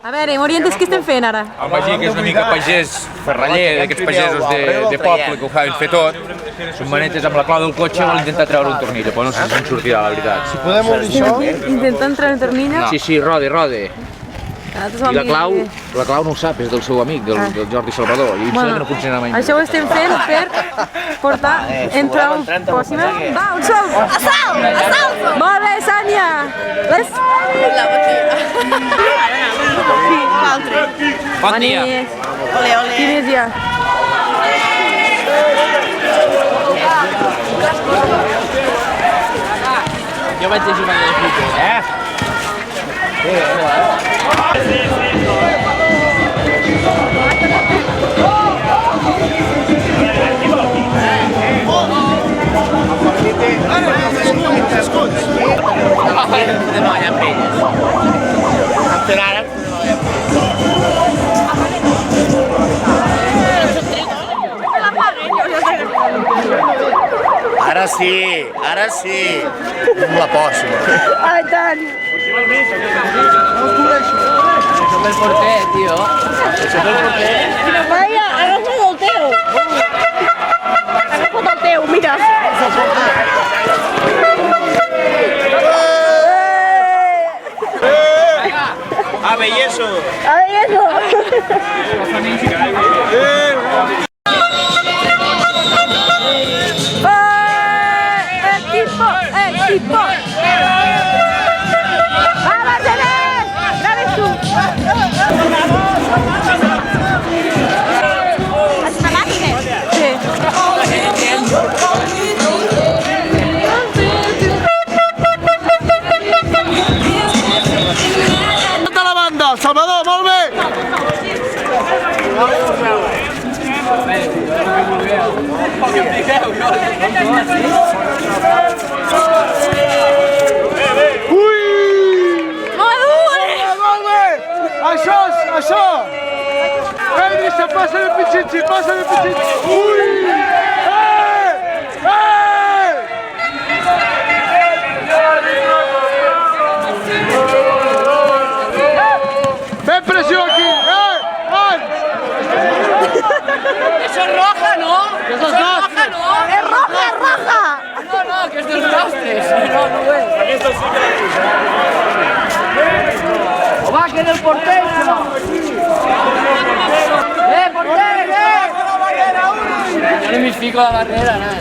A veure, m'orientes què estem fent ara? El Magí, que és una mica pagès ferraller, d'aquests pagesos de poble que ho saben fer tot, són manetes amb la clau del cotxe vol intentar treure un tornillo, però no sé si se'n sortirà, la veritat. Si podem obrir això... Intentant treure un tornillo? Sí, rode. I la clau no ho sap, és del seu amic, del Jordi Salvador, i em sembla que no funcionarà mai més. Això ho estem fent per portar entre un pòssima. Va, un sol! Assalt! Molt bé, Sània! Bon dia! Qui més hi ha? Jo vaig a jugar a futbol, Ara sí! Amb la pòssima. Ai, tant! Això pel porter, tio. Vaja, agafa't el teu! Agafa't el teu, mira! A belleso! Equipo! ¡Vamos, Jerez! ¡Graves tú! ¿Hasta máquina? Sí. Tota la banda! Salvador, molt bé! Això! Ei, passa de pitxitxi! Ui! ¡Ven pressió aquí! Eso es roja, ¿no? Eso es roja, ¿no? ¡Es roja! No, que es de los lastres. No, güey. O va, que es del portero. Portero! Yo no me fico la barrera, nada.